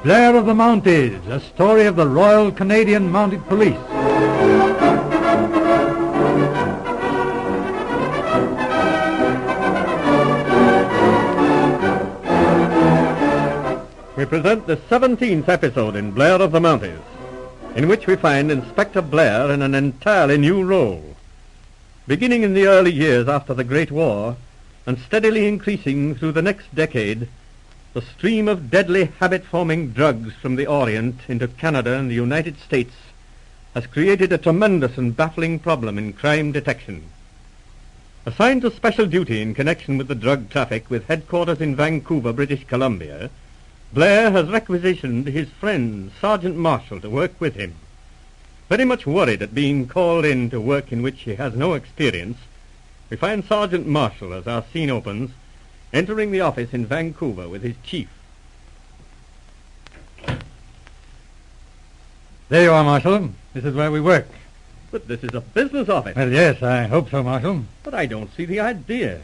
Blair of the Mounties, a story of the Royal Canadian Mounted Police. We present the 17th episode in Blair of the Mounties, in which we find Inspector Blair in an entirely new role. Beginning in the early years after the Great War, and steadily increasing through the next decade, the stream of deadly habit-forming drugs from the Orient into Canada and the United States has created a tremendous and baffling problem in crime detection. Assigned to special duty in connection with the drug traffic with headquarters in Vancouver, British Columbia, Blair has requisitioned his friend, Sergeant Marshall, to work with him. Very much worried at being called in to work in which he has no experience, we find Sergeant Marshall, as our scene opens, entering the office in Vancouver with his chief. There you are, Marshal. This is where we work. But this is a business office. Well, yes, I hope so, Marshal. But I don't see the idea.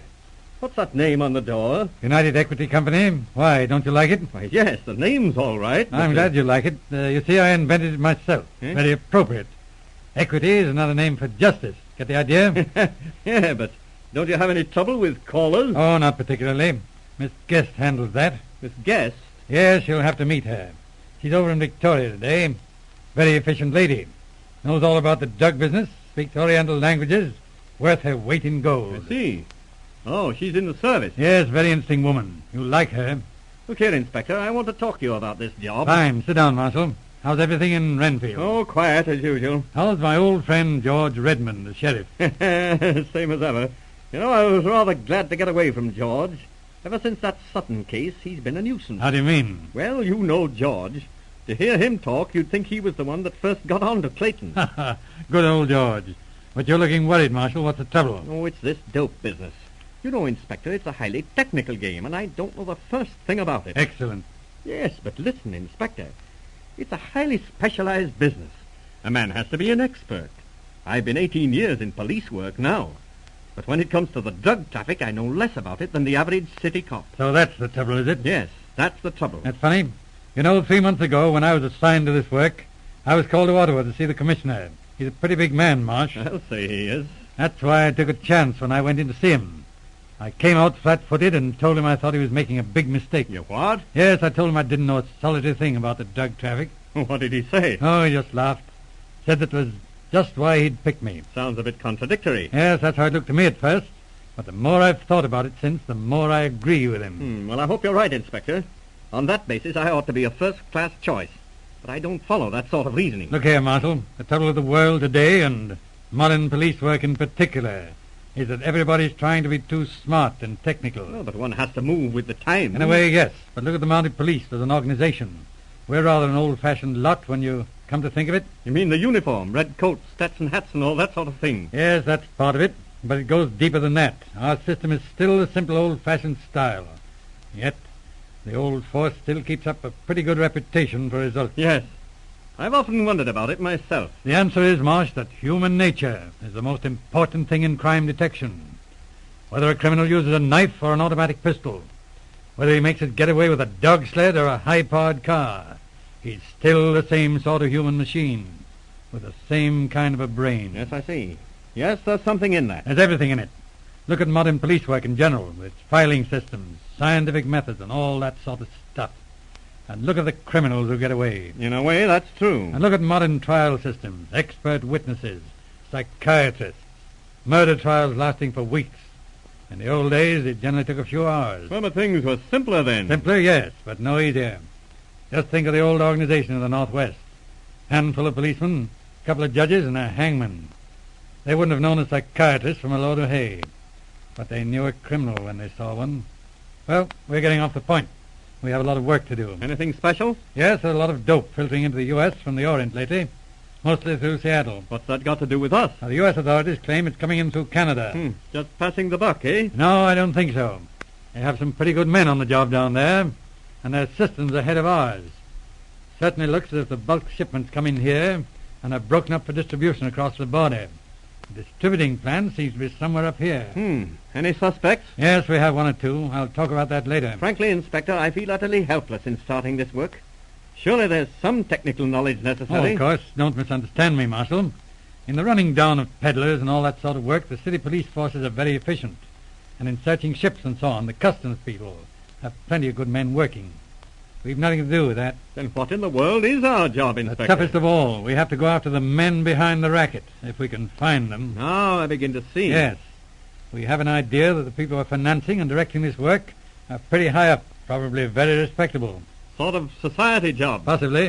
What's that name on the door? United Equity Company. Why, don't you like it? Why, yes, the name's all right. I'm glad you like it. You see, I invented it myself. Eh? Very appropriate. Equity is another name for justice. Get the idea? Yeah, but don't you have any trouble with callers? Oh, not particularly. Miss Guest handles that. Miss Guest? Yes, you'll have to meet her. She's over in Victoria today. Very efficient lady. Knows all about the drug business, speaks Oriental languages, worth her weight in gold. I see. Oh, she's in the service. Yes, very interesting woman. You'll like her. Look here, Inspector, I want to talk to you about this job. Fine. Sit down, Marshal. How's everything in Renfield? Oh, quiet as usual. How's my old friend George Redmond, the sheriff? Same as ever. You know, I was rather glad to get away from George. Ever since that Sutton case, he's been a nuisance. How do you mean? Well, you know George. To hear him talk, you'd think he was the one that first got on to Clayton. Good old George. But you're looking worried, Marshal. What's the trouble? Oh, it's this dope business. You know, Inspector, it's a highly technical game, and I don't know the first thing about it. Excellent. Yes, but listen, Inspector. It's a highly specialized business. A man has to be an expert. I've been 18 years in police work now. But when it comes to the drug traffic, I know less about it than the average city cop. So that's the trouble, is it? Yes, that's the trouble. That's funny. You know, 3 months ago, when I was assigned to this work, I was called to Ottawa to see the commissioner. He's a pretty big man, Marsh. I'll say he is. That's why I took a chance when I went in to see him. I came out flat-footed and told him I thought he was making a big mistake. You what? Yes, I told him I didn't know a solitary thing about the drug traffic. What did he say? Oh, he just laughed. Said that was just why he'd picked me. Sounds a bit contradictory. Yes, that's how it looked to me at first. But the more I've thought about it since, the more I agree with him. Well, I hope you're right, Inspector. On that basis, I ought to be a first-class choice. But I don't follow that sort of reasoning. Look here, Marshal. The trouble with the world today, and modern police work in particular, is that everybody's trying to be too smart and technical. Oh, but one has to move with the times. In a way, yes. But look at the Mounted Police as an organization. We're rather an old-fashioned lot when you come to think of it. You mean the uniform, red coats, Stetson hats, and all that sort of thing? Yes, that's part of it. But it goes deeper than that. Our system is still the simple old-fashioned style. Yet, the old force still keeps up a pretty good reputation for results. Yes. I've often wondered about it myself. The answer is, Marsh, that human nature is the most important thing in crime detection. Whether a criminal uses a knife or an automatic pistol, whether he makes it get away with a dog sled or a high-powered car, he's still the same sort of human machine, with the same kind of a brain. Yes, I see. Yes, there's something in that. There's everything in it. Look at modern police work in general, with its filing systems, scientific methods, and all that sort of stuff. And look at the criminals who get away. In a way, that's true. And look at modern trial systems, expert witnesses, psychiatrists, murder trials lasting for weeks. In the old days, it generally took a few hours. Well, but things were simpler then. Simpler, yes, but no easier. Just think of the old organization of the Northwest. Handful of policemen, a couple of judges, and a hangman. They wouldn't have known a psychiatrist from a load of hay. But they knew a criminal when they saw one. Well, we're getting off the point. We have a lot of work to do. Anything special? Yes, there's a lot of dope filtering into the U.S. from the Orient lately, mostly through Seattle. What's that got to do with us? Now, the U.S. authorities claim it's coming in through Canada. Just passing the buck, eh? No, I don't think so. They have some pretty good men on the job down there, and their system's ahead of ours. Certainly looks as if the bulk shipments come in here and are broken up for distribution across the border. The distributing plant seems to be somewhere up here. Any suspects? Yes, we have one or two. I'll talk about that later. Frankly, Inspector, I feel utterly helpless in starting this work. Surely there's some technical knowledge Oh, necessary. of course. Don't misunderstand me, Marshal. In the running down of peddlers and all that sort of work, the city police forces are very efficient. And in searching ships and so on, the customs people have plenty of good men working. We've nothing to do with that. Then what in the world is our job, The Inspector? toughest of all, we have to go after the men behind the racket, if we can find them. Now I begin to see. Yes. We have an idea that the people who are financing and directing this work are pretty high up, probably very respectable. Sort of society job. Possibly.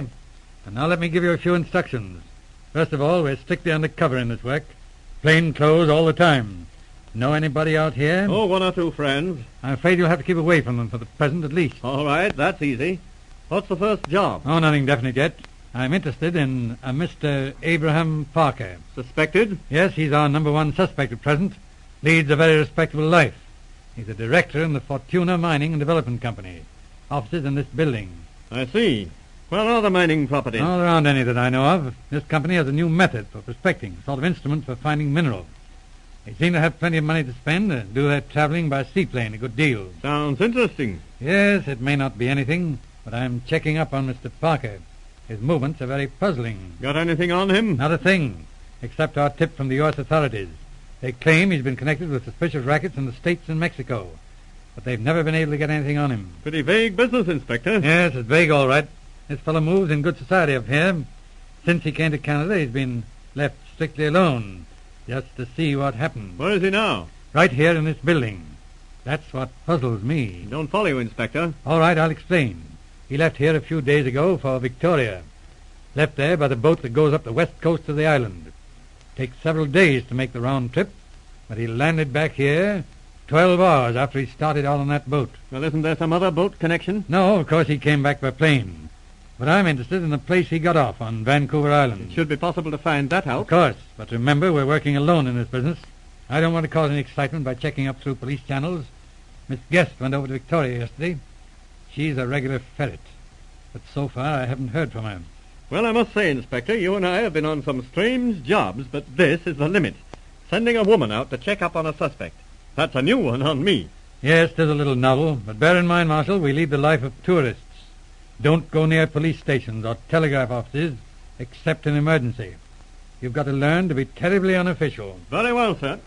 And now let me give you a few instructions. First of all, we're strictly undercover in this work. Plain clothes all the time. Know anybody out here? Oh, one or two friends. I'm afraid you'll have to keep away from them for the present at least. All right, that's easy. What's the first job? Oh, nothing definite yet. I'm interested in a Mr. Abraham Parker. Suspected? Yes, he's our number one suspect at present. Leads a very respectable life. He's a director in the Fortuna Mining and Development Company. Offices in this building. I see. Where are the mining properties? All around any that I know of. This company has a new method for prospecting, a sort of instrument for finding minerals. They seem to have plenty of money to spend and do their traveling by seaplane a good deal. Sounds interesting. Yes, it may not be anything, but I'm checking up on Mr. Parker. His movements are very puzzling. Got anything on him? Not a thing, except our tip from the U.S. authorities. They claim he's been connected with suspicious rackets in the States and Mexico, but they've never been able to get anything on him. Pretty vague business, Inspector. Yes, it's vague, all right. This fellow moves in good society up here. Since he came to Canada, he's been left strictly alone, just to see what happens. Where is he now? Right here in this building. That's what puzzles me. Don't follow you, Inspector. All right, I'll explain. He left here a few days ago for Victoria. Left there by the boat that goes up the west coast of the island. Takes several days to make the round trip, but he landed back here 12 hours after he started out on that boat. Well, isn't there some other boat connection? No, of course he came back by plane. But I'm interested in the place he got off on Vancouver Island. It should be possible to find that out. Of course, but remember, we're working alone in this business. I don't want to cause any excitement by checking up through police channels. Miss Guest went over to Victoria yesterday. She's a regular ferret. But so far, I haven't heard from her. Well, I must say, Inspector, you and I have been on some strange jobs, but this is the limit. Sending a woman out to check up on a suspect. That's a new one on me. Yes, 'tis a little novel, but bear in mind, Marshal, we lead the life of tourists. Don't go near police stations or telegraph offices, except in emergency. You've got to learn to be terribly unofficial. Very well, sir.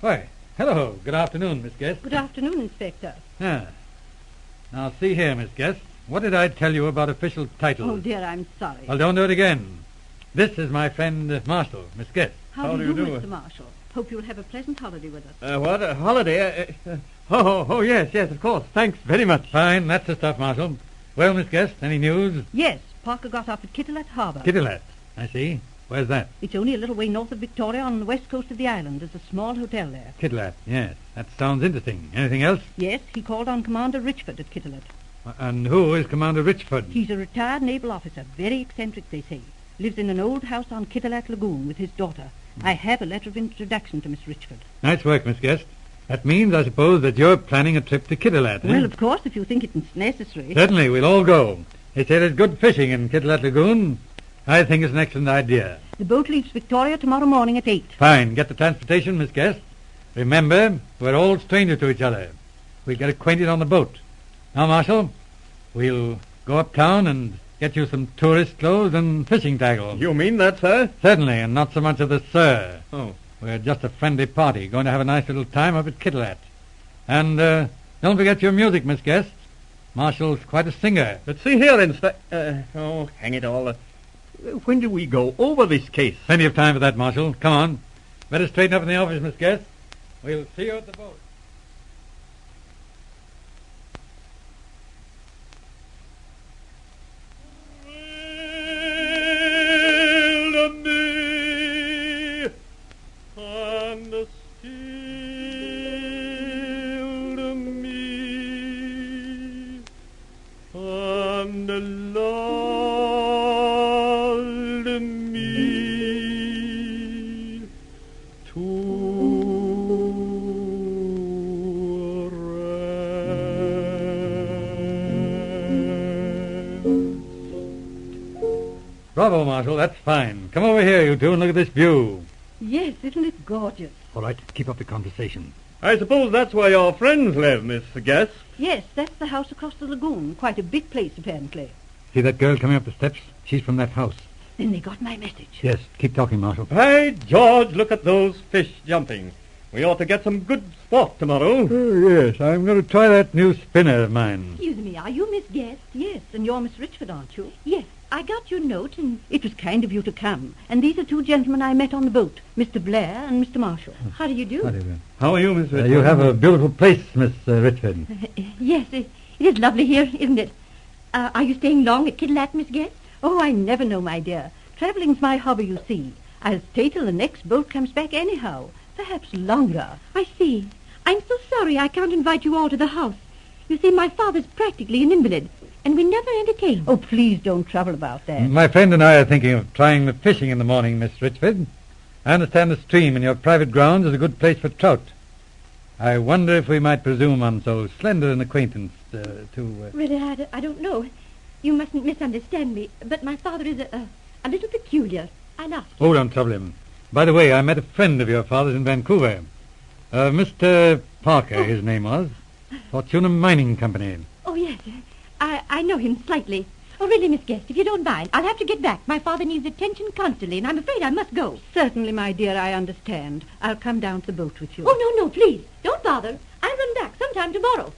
Why, hello. Good afternoon, Miss Guest. Good afternoon, Inspector. Ah. Now, see here, Miss Guest. What did I tell you about official titles? Oh, dear, I'm sorry. Well, don't do it again. This is my friend, Marshal, Miss Guest. How do you do, Mr. Marshal? Hope you'll have a pleasant holiday with us. What? A holiday? Yes, of course. Thanks very much. Fine, that's the stuff, Marshal. Well, Miss Guest, any news? Yes, Parker got off at Kittilak Harbour. Kittilak, I see. Where's that? It's only a little way north of Victoria on the west coast of the island. There's a small hotel there. Kittilak, yes. That sounds interesting. Anything else? Yes, he called on Commander Richford at Kittilak. And who is Commander Richford? He's a retired naval officer, very eccentric, they say. Lives in an old house on Kittilak Lagoon with his daughter. I have a letter of introduction to Miss Richford. Nice work, Miss Guest. That means, I suppose, that you're planning a trip to Kittilak, Well, of course, if you think it's necessary. Certainly, we'll all go. They say there's good fishing in Kittilak Lagoon. I think it's an excellent idea. The boat leaves Victoria tomorrow morning at 8. Fine. Get the transportation, Miss Guest. Remember, we're all strangers to each other. We'll get acquainted on the boat. Now, Marshal, we'll go uptown and get you some tourist clothes and fishing tackle. You mean that, sir? Certainly, and not so much of the sir. Oh. We're just a friendly party, going to have a nice little time up at Kittilak. And don't forget your music, Miss Guest. Marshall's quite a singer. But see here, hang it all. When do we go over this case? Plenty of time for that, Marshal. Come on. Better straighten up in the office, Miss Guest. We'll see you at the boat. Bravo, Marshal. That's fine. Come over here, you two, and look at this view. Yes, isn't it gorgeous? All right, keep up the conversation. I suppose that's where your friends live, Miss Guest. Yes, that's the house across the lagoon. Quite a big place, apparently. See that girl coming up the steps? She's from that house. Then they got my message. Yes, keep talking, Marshal. By George, look at those fish jumping. We ought to get some good sport tomorrow. Oh, yes, I'm going to try that new spinner of mine. Excuse me, are you Miss Guest? Yes, and you're Miss Richford, aren't you? Yes, I got your note, and it was kind of you to come. And these are two gentlemen I met on the boat, Mr. Blair and Mr. Marshall. How do you do? How do you do? How are you, Miss Richford? You have a beautiful place, Miss Richford. Yes, it is lovely here, isn't it? Are you staying long at Kittilak, Miss Guest? Oh, I never know, my dear. Traveling's my hobby, you see. I'll stay till the next boat comes back anyhow. Perhaps longer. I see. I'm so sorry I can't invite you all to the house. You see, my father's practically an invalid, and we never entertain. Oh, please don't trouble about that. My friend and I are thinking of trying the fishing in the morning, Miss Richford. I understand the stream in your private grounds is a good place for trout. I wonder if we might presume on so slender an acquaintance to... Really, I don't know. You mustn't misunderstand me, but my father is a little peculiar. I'll ask you. Oh, don't trouble him. By the way, I met a friend of your father's in Vancouver. Mr. Parker, his name was. Fortuna Mining Company. Oh, yes. I know him slightly. Oh, really, Miss Guest, if you don't mind, I'll have to get back. My father needs attention constantly, and I'm afraid I must go. Certainly, my dear, I understand. I'll come down to the boat with you. Oh, no, please. Don't bother. I'll run back sometime tomorrow.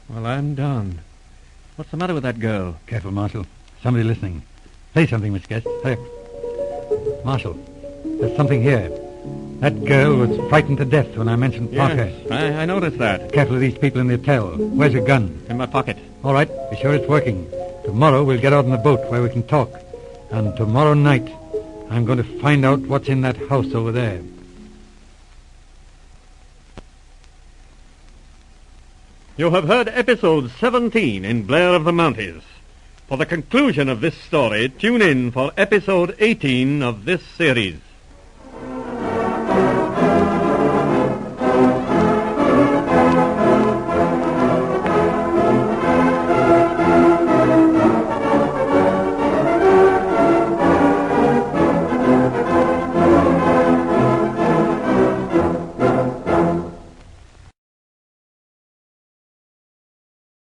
Well, I'm done. What's the matter with that girl? Careful, Marshal. Somebody listening. Say something, Miss Guest. Hurry up. Marshal, there's something here. That girl was frightened to death when I mentioned Parker. Yes, I noticed that. Careful of these people in the hotel. Where's your gun? In my pocket. All right, be sure it's working. Tomorrow we'll get out on the boat where we can talk. And tomorrow night, I'm going to find out what's in that house over there. You have heard episode 17 in Blair of the Mounties. For the conclusion of this story, tune in for episode 18 of this series.